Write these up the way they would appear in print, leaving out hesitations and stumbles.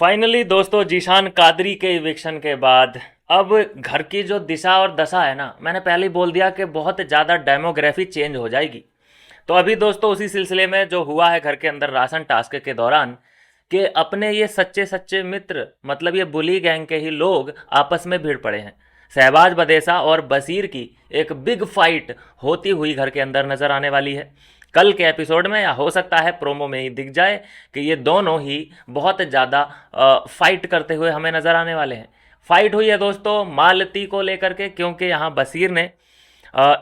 Finally दोस्तों, जीशान कादरी के eviction के बाद अब घर की जो दिशा और दशा है ना, मैंने पहले ही बोल दिया कि बहुत ज़्यादा डेमोग्राफी चेंज हो जाएगी। तो अभी दोस्तों उसी सिलसिले में जो हुआ है घर के अंदर राशन टास्क के दौरान, कि अपने ये सच्चे सच्चे मित्र मतलब ये बुली गैंग के ही लोग आपस में भिड़ पड़े हैं। शहबाज बदेसा और बशीर की एक बिग फाइट होती हुई घर के अंदर नजर आने वाली है कल के एपिसोड में, या हो सकता है प्रोमो में ही दिख जाए कि ये दोनों ही बहुत ज़्यादा फाइट करते हुए हमें नज़र आने वाले हैं। फाइट हुई है दोस्तों मालती को लेकर के, क्योंकि यहाँ बशीर ने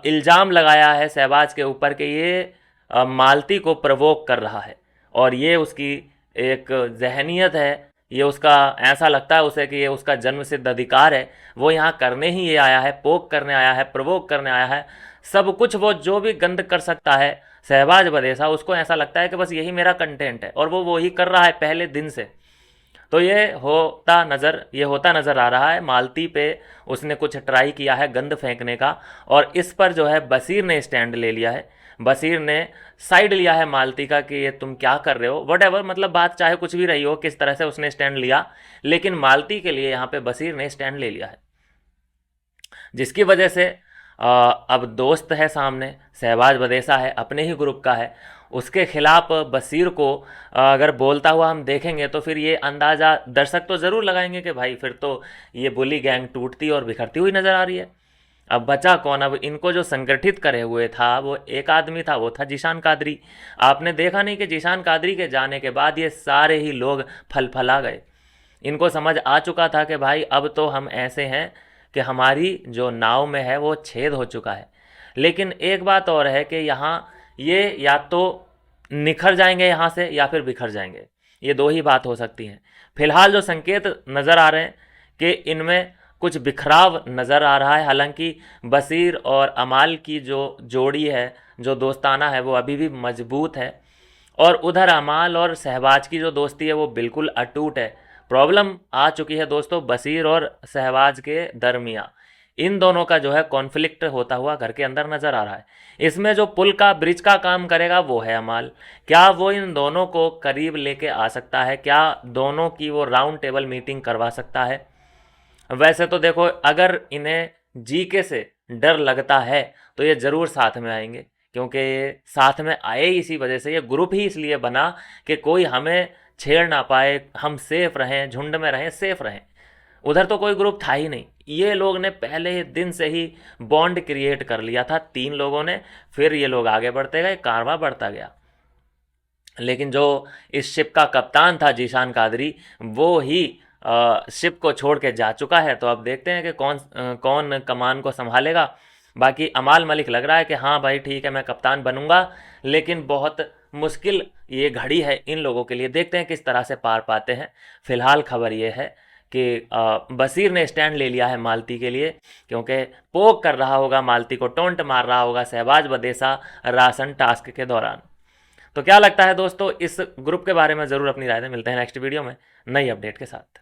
इल्ज़ाम लगाया है शहबाज के ऊपर कि ये मालती को प्रवोक कर रहा है, और ये उसकी एक जहनीत है। ये उसका ऐसा लगता है उसे कि ये उसका जन्म सिद्ध अधिकार है, वो यहाँ करने ही ये आया है, पोक करने आया है, प्रवोक करने आया है। सब कुछ वो जो भी गंद कर सकता है शहबाज बदेसा, उसको ऐसा लगता है कि बस यही मेरा कंटेंट है, और वो वही कर रहा है पहले दिन से। तो ये होता नज़र आ रहा है। मालती पे उसने कुछ ट्राई किया है गंद फेंकने का, और इस पर जो है बशीर ने स्टैंड ले लिया है। बशीर ने साइड लिया है मालती का कि ये तुम क्या कर रहे हो, वट एवर, मतलब बात चाहे कुछ भी रही हो, किस तरह से उसने स्टैंड लिया, लेकिन मालती के लिए यहाँ पे बशीर ने स्टैंड ले लिया है, जिसकी वजह से अब दोस्त है सामने, शहबाज बदेसा है, अपने ही ग्रुप का है, उसके खिलाफ बशीर को अगर बोलता हुआ हम देखेंगे तो फिर ये अंदाज़ा दर्शक तो ज़रूर लगाएंगे कि भाई फिर तो ये बुली गैंग टूटती और बिखरती हुई नज़र आ रही है। अब बचा कौन? अब इनको जो संगठित करे हुए था वो एक आदमी था, वो था जीशान कादरी। आपने देखा नहीं कि जीशान कादरी के जाने के बाद ये सारे ही लोग फल फला गए। इनको समझ आ चुका था कि भाई अब तो हम ऐसे हैं कि हमारी जो नाव में है वो छेद हो चुका है। लेकिन एक बात और है कि यहाँ ये या तो निखर जाएंगे यहाँ से या फिर बिखर जाएंगे, ये दो ही बात हो सकती हैं। फिलहाल जो संकेत नज़र आ रहे हैं कि इनमें कुछ बिखराव नज़र आ रहा है। हालांकि बशीर और अमाल की जो जोड़ी है, जो दोस्ताना है, वो अभी भी मजबूत है, और उधर अमाल और शहबाज की जो दोस्ती है वो बिल्कुल अटूट है। प्रॉब्लम आ चुकी है दोस्तों बशीर और शहबाज के दरमिया। इन दोनों का जो है कॉन्फ्लिक्ट होता हुआ घर के अंदर नज़र आ रहा है। इसमें जो पुल का ब्रिज का काम करेगा वो है अमाल। क्या वो इन दोनों को करीब लेके आ सकता है? क्या दोनों की वो राउंड टेबल मीटिंग करवा सकता है? वैसे तो देखो, अगर इन्हें जीके से डर लगता है तो ये ज़रूर साथ में आएंगे, क्योंकि ये साथ में आए इसी वजह से, ये ग्रुप ही इसलिए बना कि कोई हमें छेड़ ना पाए, हम सेफ रहें, झुंड में रहें, सेफ रहें। उधर तो कोई ग्रुप था ही नहीं, ये लोग ने पहले ही दिन से ही बॉन्ड क्रिएट कर लिया था तीन लोगों ने। फिर ये लोग आगे बढ़ते गए, कारवां बढ़ता गया। लेकिन जो इस शिप का कप्तान था जीशान कादरी, वो ही शिप को छोड़ के जा चुका है। तो अब देखते हैं कि कौन कमान को संभालेगा। बाकी अमाल मलिक लग रहा है कि हाँ भाई ठीक है, मैं कप्तान बनूंगा, लेकिन बहुत मुश्किल ये घड़ी है इन लोगों के लिए। देखते हैं किस तरह से पार पाते हैं। फिलहाल खबर ये है कि बशीर ने स्टैंड ले लिया है मालती के लिए, क्योंकि पोक कर रहा होगा मालती को, टोंट मार रहा होगा शहबाज बदेसा राशन टास्क के दौरान। तो क्या लगता है दोस्तों इस ग्रुप के बारे में? ज़रूर अपनी राय दें। मिलते हैं नेक्स्ट वीडियो में नई अपडेट के साथ।